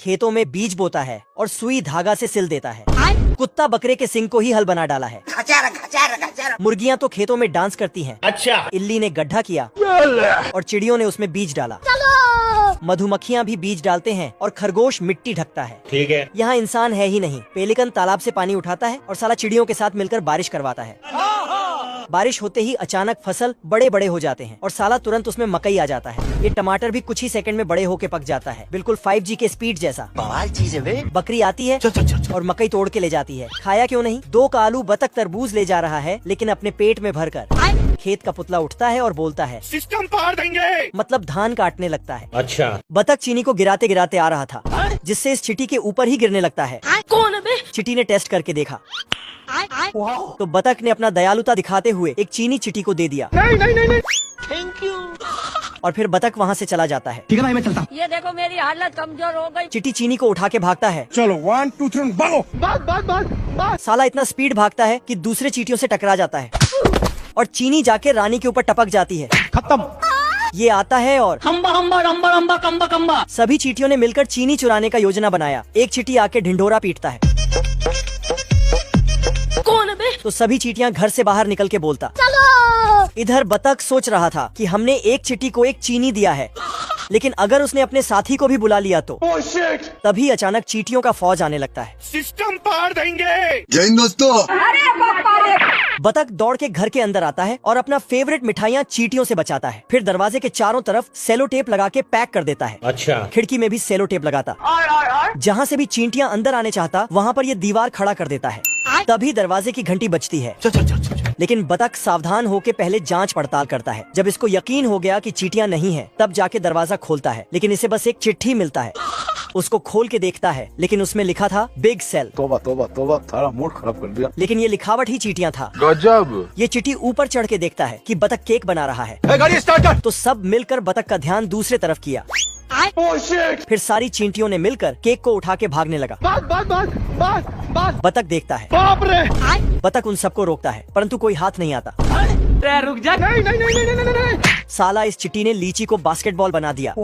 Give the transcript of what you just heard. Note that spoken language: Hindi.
खेतों में बीज बोता है और सुई धागा से सिल देता है। कुत्ता बकरे के सिंग को ही हल बना डाला है। मुर्गियाँ तो खेतों में डांस करती हैं। अच्छा। इल्ली ने गड्ढा किया और चिड़ियों ने उसमें बीज डाला। मधुमक्खियाँ भी बीज डालते हैं और खरगोश मिट्टी ढकता है। ठीक है। यहाँ इंसान है ही नहीं। पेलिकन तालाब से पानी उठाता है और साला चिड़ियों के साथ मिलकर बारिश करवाता है। बारिश होते ही अचानक फसल बड़े बड़े हो जाते हैं और साला तुरंत उसमें मकई आ जाता है। ये टमाटर भी कुछ ही सेकंड में बड़े होके पक जाता है, बिल्कुल 5G के स्पीड जैसा। बवाल चीज है बे। बकरी आती है और मकई तोड़ के ले जाती है। खाया क्यों नहीं? 2 का आलू बतख तरबूज ले जा रहा है, लेकिन अपने पेट में भरकर। खेत का पुतला उठता है और बोलता है, सिस्टम पार देंगे। मतलब धान काटने लगता है। अच्छा। बतख चीनी को गिराते गिराते आ रहा था, जिससे इस चींटी के ऊपर ही गिरने लगता है। कौन है बे? चींटी ने टेस्ट करके देखा तो बतख ने अपना दयालुता दिखाते हुए एक चीनी चींटी को दे दिया। नहीं। Thank you. और फिर बतख वहाँ से चला जाता है। ठीक है भाई, मैं चलता हूँ। ये देखो मेरी हालत कमजोर हो गई। चींटी चीनी को उठा के भागता है। चलो 1 2 3 भागो। साला इतना स्पीड भागता है कि दूसरे चींटियों से टकरा जाता है और चीनी जाके रानी के ऊपर टपक जाती है। खत्म। ये आता है और हम्बा। सभी चींटियों ने मिलकर चीनी चुराने का योजना बनाया। एक चींटी आके ढिंढोरा पीटता है कौन है बे? तो सभी चींटियां घर से बाहर निकल के बोलता। चलो। इधर बतख सोच रहा था कि हमने एक चींटी को एक चीनी दिया है, लेकिन अगर उसने अपने साथी को भी बुला लिया तो। तभी अचानक चींटियों का फौज आने लगता है। सिस्टम पार देंगे। जय हिंद दोस्तों। बतख दौड़ के घर के अंदर आता है और अपना फेवरेट मिठाइयाँ चींटियों से बचाता है। फिर दरवाजे के चारों तरफ सेलो टेप लगा के पैक कर देता है। अच्छा। खिड़की में भी सेलो टेप लगाता। जहाँ से भी चींटियां अंदर आने चाहता, वहाँ पर ये दीवार खड़ा कर देता है। तभी दरवाजे की घंटी बजती है। लेकिन बतख सावधान होके पहले जांच पड़ताल करता है। जब इसको यकीन हो गया कि चींटियां नहीं है, तब जाके दरवाजा खोलता है, लेकिन इसे बस एक चिट्ठी मिलता है। उसको खोल के देखता है, लेकिन उसमें लिखा था बिग सेल। तोबा सारा मूड खराब कर दिया। लेकिन ये लिखावट ही चींटियां था। गजब। ये चिट्ठी ऊपर चढ़ के देखता है कि बतख केक बना रहा है। गाड़ी स्टार्ट कर। तो सब मिलकर बतख का ध्यान दूसरे तरफ किया। फिर सारी चींटियों ने मिलकर केक को उठा के भागने लगा। बतख देखता है। बाप रे। बतख उन सबको रोकता है, परंतु कोई हाथ नहीं आता। रुक जा। नहीं। साला इस चिट्टी ने लीची को बास्केटबॉल बना दिया।